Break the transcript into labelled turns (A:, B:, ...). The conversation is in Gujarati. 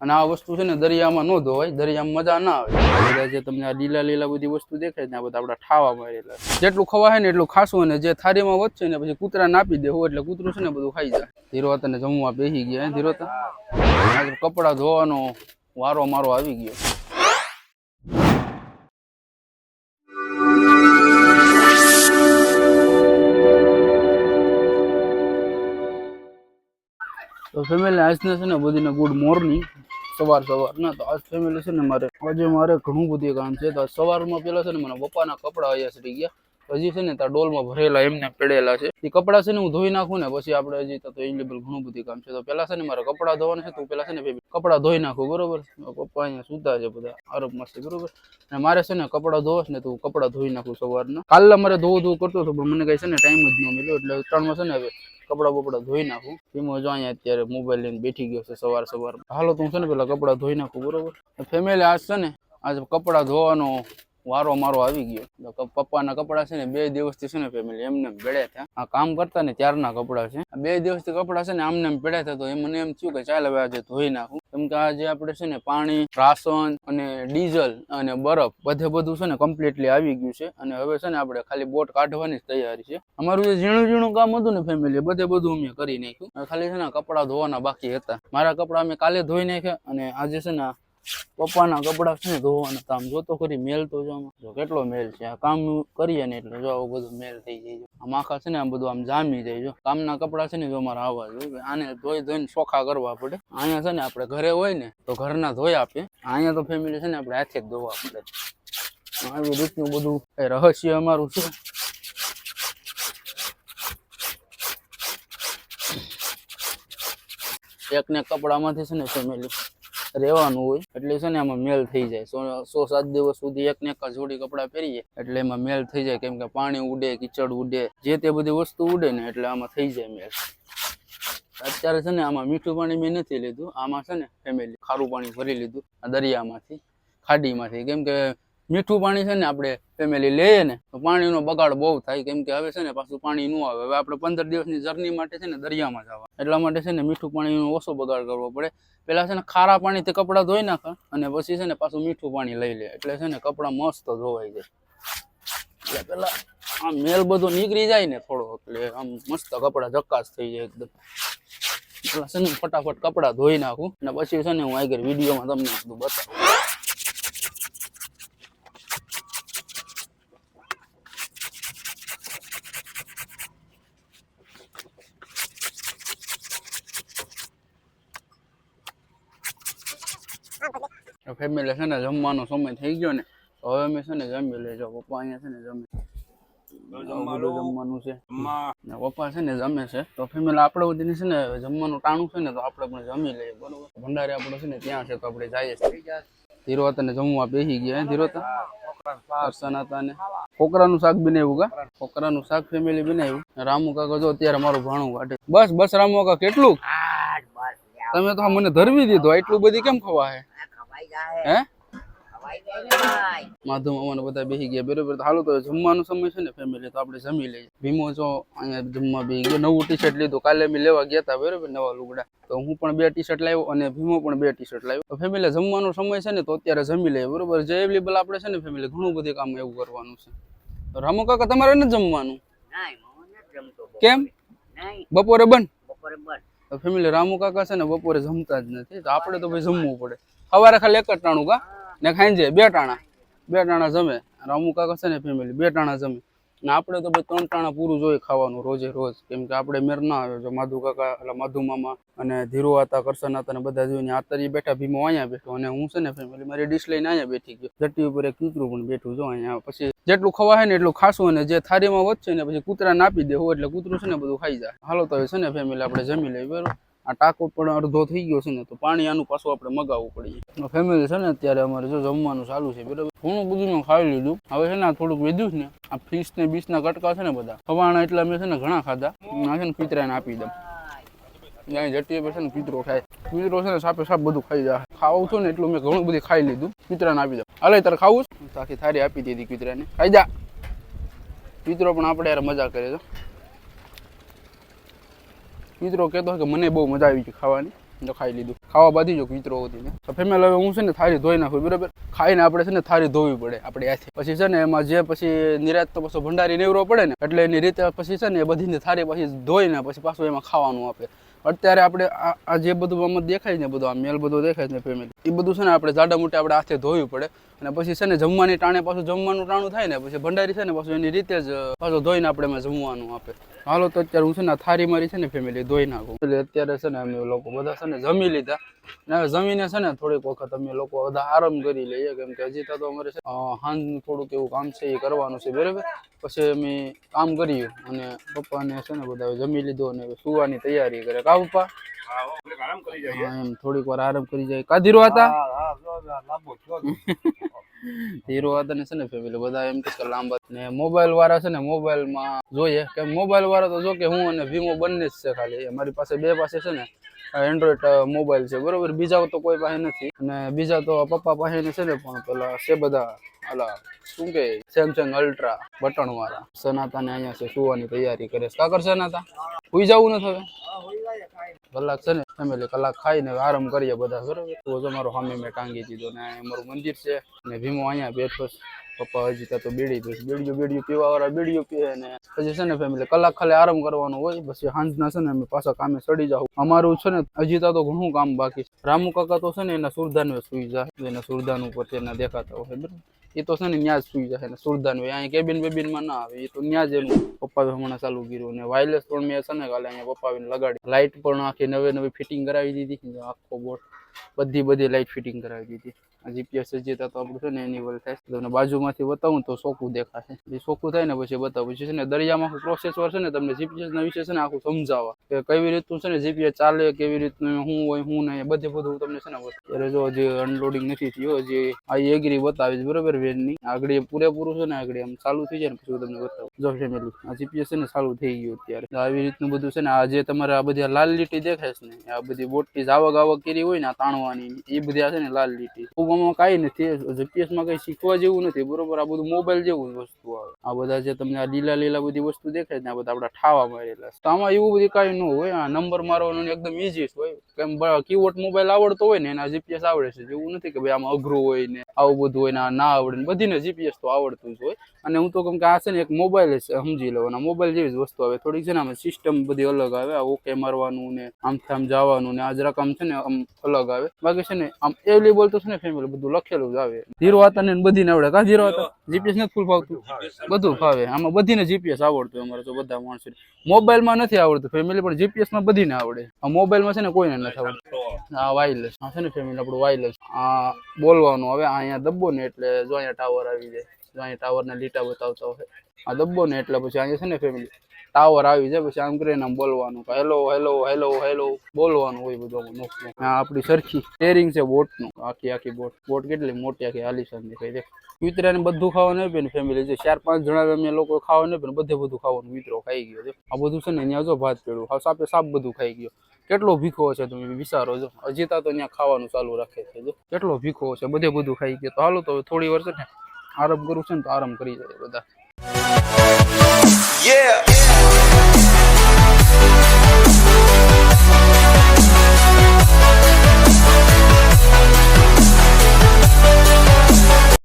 A: અને આ વસ્તુ છે ને દરિયામાં ન ધોવાય, દરિયામાં મજા ના આવે. બધા જે તમને આ લીલા લીલા બધી વસ્તુ દેખાય ને આ બધા આપડા ઠાવા મારેલા, જેટલું ખવાય ને એટલું ખાસું, અને જે થાળીમાં વધશે ને પછી કૂતરાને આપી દેવું, એટલે કૂતરું છે ને બધું ખાઈ જાય. ધીરોતને જમવા બેસી ગયા. ધીરોતા આજે કપડા ધોવાનો વારો મારો આવી ગયો. તો ફેમિલી આજને છે ને બધીને ગુડ મોર્નિંગ. સવાર ના તો આજ ફેમિલી છે ને મારે ઘણું બધું કામ છે. તો સવારમાં પેલા છે ને મને પપ્પાના કપડા અહીંયા ચડી ગયા, હજી છે ને ત્યાં ડોલમાં ભરેલા એમને પડેલા છે. એ કપડા છે ને હું ધોઈ નાખું ને પછી આપણે હજી તો એલિબલ ઘણું બધું કામ છે. તો પેલા છે ને મારે કપડા ધોવાના છે. તો પેલા છે ને કપડા ધોઈ નાખું, બરોબર. પપ્પા અહીંયા સુતા છે બધા આરોપ મસ્તી, બરોબર. અને મારે છે ને કપડા ધોવાશ ને તો કપડા ધોઈ નાખું સવારના. કાલે મારે ધોવું કરતો હતો પણ મને કઈ છે ને ટાઈમ જ ન મળ્યો, એટલે ત્રણમાં છે ને હવે કપડા બપડા ધોઈ નાખું. ધીમો જો અહીંયા અત્યારે મોબાઈલ લઈને બેઠી ગયો છે સવાર. હાલો તો હું છે ને પેલા કપડા ધોઈ નાખું, બરોબર. ફેમિલી આજ છે ને આજે કપડા ધોવાનો વારો મારો આવી ગયો. પપ્પાના કપડા છે ને 2 દિવસથી છે ને ફેમિલી એમને પડ્યા હતા. આ કામ કરતા ને ત્યારના કપડા છે. 2 દિવસથી કપડા છે ને આમને એમ પડ્યા હતા. તો મને એમ થયું કે ચાલ હવે આજે ધોઈ નાખું, કેમ કે આજે આપણે છે ને પાણી, રાશન અને ડીઝલ અને બરફ બધું છે ને કમ્પ્લીટલી આવી ગયું છે. અને હવે છે ને આપણે ખાલી બોટ કાઢવાની જ તૈયારી છે. અમારું જે ઝીણું કામ હતું ને ફેમિલી બધું અમે કરી નાખ્યું. ખાલી છે ને કપડા ધોવાના બાકી હતા. મારા કપડા અમે કાલે ધોઈ નાખ્યા, અને આજે છે ને પપ્પાના કપડા છે ને ધોવાના. કામ જોતો કરી મેલ તો જો કેટલો મેલ છે. આ કામ કરીએ ને એટલે જો આવું બધું મેલ થઈ જાય. આમ આખા છે ને આમ બધું આમ જામી જાય. જો કામના કપડા છે ને જો મારા આવા જોઈએ, આને ધોઈને ચોખ્ખા કરવા પડે. અહીંયા છે ને આપણે ઘરે હોય ને તો ઘરના ધોઈ આપે, અહીંયા તો ફેમિલી છે ને આપણે હાથે જ ધોવા પડે. આવી રીતનું બધું રહસ્ય અમારું છે. એકને કપડામાંથી છે ને ફેમિલી રહેવાનું હોય એટલે છે ને આમાં મેલ થઈ જાય. 100-7 દિવસ સુધી એકને એક જોડી કપડા પહેરીએ એટલે એમાં મેલ થઈ જાય, કેમ કે પાણી ઉડે, કીચડ ઉડે, જે તે બધી વસ્તુ ઉડે ને એટલે આમાં થઈ જાય મેલ. અત્યારે છે ને આમાં મીઠું પાણી મેં નથી લીધું, આમાં છે ને ફેમિલી ખારું પાણી ભરી લીધું દરિયામાંથી, ખાડીમાંથી. કેમ કે મીઠું પાણી છે ને આપણે ફેમિલી લઈએ ને તો પાણીનો બગાડ બહુ થાય, કેમ કે હવે છે ને પાછું પાણી ન આવે. હવે આપણે 15 દિવસની જર્ની માટે છે ને દરિયામાં જવા, એટલા માટે છે ને મીઠું પાણીનો ઓછો બગાડ કરવો પડે. પેલા છે ને ખારા પાણીથી કપડાં ધોઈ નાખા, અને પછી છે ને પાછું મીઠું પાણી લઈ લે, એટલે છે ને કપડાં મસ્ત ધોવાઈ જાય. એટલે પેલા આમ મેલ બધો નીકળી જાય ને થોડો, એટલે આમ મસ્ત કપડાં ઝકાસ થઈ જાય એકદમ. એટલે છે ને ફટાફટ કપડાં ધોઈ નાખું, અને પછી છે ને હું આગળ વિડીયોમાં તમને બધું બતાવું. ફેમિલી છે ને જમવાનો સમય થઈ ગયો ને, હવે અમે છે ને જમી લેજો. પપ્પા અહીંયા છે ને જમવાનું છે, પપ્પા છે ને જમે છે. તો ફેમિલી આપણે બધી છે ને જમવાનું ટાણું છે ને તો આપણે પણ જમી લઈએ, બરોબર. ભંડારે આપણે છે ને ત્યાં છે તો આપણે જઈએ. ધીરોતાને જમવા બેસી ગયા. ધીરોતા હતા ને કોકરાનું શાક બનાવ્યું. કોકરાનું શાક ફેમિલી બનાવ્યું. રામુ કાકા જો અત્યારે મારું ભાણું કાઢે. બસ રામુ કાકા કેટલું તમે તો મને ધરવી દીધો, એટલું બધી કેમ ખવા હે? હે માધુ મામાને બધા બેસી ગયા, બરોબર. તો હાલો તો જમવાનો સમય છે ને ફેમિલી, તો આપણે જમી લઈએ. ભીમો જો અહીંયા જમવા બેસી ગયો. નવું ટી-શર્ટ લીધું, કાલે અમે લેવા ગયા હતા, બરોબર, નવા લુગડા. તો હું પણ 2 ટી-શર્ટ લાવ્યો અને ભીમો પણ 2 ટી-શર્ટ લાવ્યો. તો ફેમિલી જમવાનો સમય છે ને તો અત્યારે જમી લઈએ, બરોબર. જે અવેલેબલ આપણે છે ને ફેમિલી ઘણું બધું કામ એવું કરવાનું છે. તો રામુ કાકા તમારે નથી જમવાનું? કેમ? બપોરે બંધ. તો ફેમિલી રામુ કાકા છે ને બપોરે જમતા જ નથી, તો આપણે તો ભાઈ જમવું પડે. સવારે ખાલી 1 જ ટાણું ને ખાઈ 2 ટાણા જમે. રામુ કાકા છે ને ફેમિલી 2 ટાણા જમે, ને આપણે તો ભાઈ 3 ટાણા પૂરું જોઈએ ખાવાનું રોજે રોજ, કેમ કે આપણે મેર ના આવે. જો માધુ કાકા એટલે માધુ મામા અને ધીરો હતા, કરશન હતા ને બધા જોઈને આતરી બેઠા. ભીમો અહીંયા બેઠો અને હું છે ને ફેમિલી મારી ડીશ લઈને અહીંયા બેઠી ગયો. જટ્ટી ઉપર એક કૂતરું પણ બેઠું જો અહીંયા. પછી જેટલું ખવાય ને એટલું ખાસું, અને જે થાળીમાં વધશે ને પછી કૂતરાને આપી દેવું, એટલે કૂતરું છે ને બધું ખાઈ જાય. હાલો તો છે ને ફેમિલી આપણે જમી લઈએ, બરોબર. આ ટાંકો પણ અડધો થઈ ગયો છે ને, તો પાણી આનું પાછું આપણે મગાવવું પડીએ. ફેમિલી છે ને અત્યારે અમારે જો જમવાનું ચાલુ છે, બરાબર. ઘણું બધું ખાઈ લીધું. હવે છે ને થોડુંક વધ્યું ને આ ફીસ ને બીસના કટકા છે ને બધા ખવાણા, એટલે અમે છે ને ઘણા ખાધા. આ છે ને કૂતરાને આપી દઉં. ત્યાં જટ્ટી પર છે ને કૂતરો ખાય. કૂતરો છે ને સાપે સાપ બધું ખાઈ જાય. ખાવું છું ને એટલું મેં ઘણું બધું ખાઈ લીધું. કૂતરાને આપી દઉં. હાલે તારે ખાવું છે? આખી થાળી આપી દીધી કૂતરાને. ખાઈ જા. કૂતરો પણ આપણે યાર મજા કરે છે. કૂતરો કહેતો કે મને બહુ મજા આવી ગઈ ખાવાની. જો ખાઈ લીધું, ખાવા બાધી જો મિત્રો હતી ને. તો ફેમિલી હવે હું છે ને થાળી ધોઈ નાખું, બરાબર. ખાઈને આપણે છે ને થાળી ધોવી પડે આપણે હાથે. પછી છે ને એમાં જે પછી નિરાત તો પછી ભંડારી નેવરો પડે ને, એટલે એની રીતે પછી છે ને એ બધીને થાળી પછી ધોઈને પછી પાછું એમાં ખાવાનું આપે. અત્યારે આપણે આ જે બધું આમાં દેખાય ને, બધું આ મેલ બધું દેખાય ને ફેમિલી, એ બધું છે ને આપણે જાડા મોટે આપણે હાથે ધોવી પડે. અને પછી છે ને જમવાની ટાણે પાછું જમવાનું ટાણું થાય ને, પછી ભંડારી છે ને પાછું એની રીતે જ પાછું ધોઈને આપણે એમાં જમવાનું આપે. હાલો તો અત્યારે હું છે ને થાળી મારી છે ને ફેમિલી ધોઈ નાખું. એટલે અત્યારે છે ને અમે લોકો બધા છે ને જમી લીધા, ને હવે જમીને છે ને થોડીક વખત અમે લોકો બધા આરામ કરી લઈએ, કેમ કે હજી તો અમારે છે હાંજનું થોડુંક એવું કામ છે એ કરવાનું છે, બરાબર. પછી અમે કામ કર્યું અને પપ્પાને છે ને બધા જમી લીધો અને સુવાની તૈયારી કરે. કા પપ્પા એમ થોડીક વાર આરામ કરી જાય. કા ધીરો હતા હીરો હતા ને છે ને ફેમિલી બધા એમ કે લાંબા ને મોબાઈલ વાળા છે ને મોબાઈલમાં જોઈએ કે મોબાઈલ વાળા તો જો કે હું અને વીમો બંને જ છે. ખાલી અમારી પાસે બે પાસે છે ને એન્ડ્રોઈડ મોબાઈલ છે, બરોબર. બીજા તો કોઈ પાસે નથી. અને બીજા તો પપ્પા પાસે છે ને પણ પેલા છે બધા અલા શું કે સેમસંગ અલ્ટ્રા બટન વાળા. સનાતા ને અહીંયા છે સુવાની તૈયારી કરે છે. કા કરશે સનાતા? સુઈ જવું નથી હવે? કલાક છે ને ફેમિલી કલાક ખાઈને આરામ કરીએ બધા, બરોબર. તો અમારો સામે મેં ટાંગી દીધો ને અમારું મંદિર છે ને ભીમો અહીંયા બેઠો છે. પપ્પા હજી તો બીડી પીશે, બીડીયું પીવા વાળા બીડીયું પીએ ને પછી છે ને ફેમિલી કલાક ખાલી આરામ કરવાનું હોય. પછી સાંજના છે ને અમે પાછા કામે ચડી જાવ. અમારું છે ને હજી તો ઘણું કામ બાકી છે. રામુ કાકા તો છે ને એના સુરદાન સુઈ જાય, એના સુરદાન ઉપર એના દેખાતા હોય, બરાબર. એ તો છે ને ન્યાજ સુઈ જાય ને સુરદાન હોય, અહીંયા કેબિન બેબિનમાં ના આવે. એ તો ન્યાજ એનું પપ્પા હમણાં ચાલુ કર્યું. અને વાયરલેસ પણ મેં છે ને કાલે અહીંયા પપ્પા લગાડી. લાઇટ પણ આખી નવી ફિટિંગ કરાવી દીધી, આખો બોર્ડ બધી લાઇટ ફિટિંગ કરાવી દીધી. જીપીએસ હજી તો આપણું છે ને એનિવલ થાય. તમને બાજુમાંથી બતાવું તો ચોખ્ખું દેખાશે. એ ચોખ્ખું થાય ને પછી બતાવું. પછી છે ને દરિયામાં પ્રોસેસર છે ને તમને જીપીએસ ના વિશે છે ને આખું સમજાવવા કે કેવી રીતનું છે ને જીપીએસ ચાલે, કેવી રીતનું શું હોય શું નહીં, બધું તમને છે ને અત્યારે જો હજી અનલોડિંગ નથી થયું. હજી આ એગ્રી બતાવીશ, બરોબર. વેનની આગળ પૂરેપૂરું છે ને આગળ આમ ચાલુ થઈ જાય ને પછી તમને બતાવું. જો ફેમિલી આ જીપીએસ છે ને ચાલુ થઈ ગયું અત્યારે. આવી રીતનું બધું છે ને આ જે તમારે આ બધી લાલ લીટી દેખાય છે ને, આ બધી બોટની આવક કરી હોય ને આ તાણવાની, એ બધી આ છે ને લાલ લીટી. આમાં કઈ નથી, જીપીએસ માં કઈ શીખવા જેવું નથી, બરોબર. આ બધું મોબાઈલ જેવું વસ્તુ આવે. આ બધા જે તમને આ લીલા બધી વસ્તુ દેખાય ને આ બધા આપડા ઠાવા મારેલા છે. આમાં એવું બધી કઈ ન હોય. આ નંબર મારવાનું એકદમ ઈઝી હોય. કેમ કીબોર્ડ મોબાઈલ આવડતો હોય ને એના જીપીએસ આવડે છે. એવું નથી કે ભાઈ આમાં અઘરું હોય ને આવું બધું હોય ને ના આવડે ને. બધીને જીપીએસ તો આવડતું જ હોય. અને હું તો કહું કે આ છે ને એક મોબાઈલ સમજી લો, મોબાઈલ જેવી જ વસ્તુ આવે. થોડીક છે ને આમાં સિસ્ટમ બધી અલગ આવે. આ ઓકે મારવાનું ને આમથી આમ જવાનું ને આ જરાક આમ છે ને આમ અલગ આવે. બાકી છે ને આમ એવેલેબલ તો છે ને ફેમિલી બધું લખેલું જ આવે. ઝીરો હતા ને બધીને આવડે. કા ઝીરો હતા જીપીએસ નથી ફૂલ ફાવતું? બધું ફાવે. આમાં બધીને જીપીએસ આવડતું. અમારે તો બધા માણસો મોબાઈલમાં નથી આવડતું ફેમિલી, પણ જીપીએસ માં બધીને આવડે. આ મોબાઈલમાં છે ને કોઈને નથી આવડતું. આ વાયરલેસ આ છે ને ફેમિલી આપણું વાયરલેસ. આ બોલવાનું હવે અહીંયા દબ્બો ને એટલે જો અહીંયા ટાવર આવી જાય. જો અહીંયા ટાવર ના લીટા બતાવતા હોય આ દબ્બો ને એટલે પછી અહીંયા છે ને ફેમિલી ટાવર આવી જાય. પછી આમ કરીને આમ બોલવાનું હેલો હેલો હેલો હેલો બોલવાનું હોય બધું. આપણી સરખી સ્ટેરિંગ છે બોટનું, આખી બોટ કેટલી મોટી આખી આલીશાન દેખાય છે. કૂતરાને બધું ખાવાનું આપે ને ફેમિલી, જે 4-5 જણા અમે લોકો ખાવાનું આપે ને બધું ખાવાનું મિત્રો ખાઈ ગયો છે. આ બધું છે ને ત્યાં જો ભાત પેડું સાપ બધું ખાઈ ગયો. કેટલો ભીખો છે તમે વિચારો છો. હજી તો ત્યાં ખાવાનું ચાલુ રાખે છે. જો કેટલો ભીખો છે, બધું ખાઈ ગયો. તો હાલો તો થોડી વાર છે ને આરામ કરું છે ને તો આરામ કરી જાય બધા.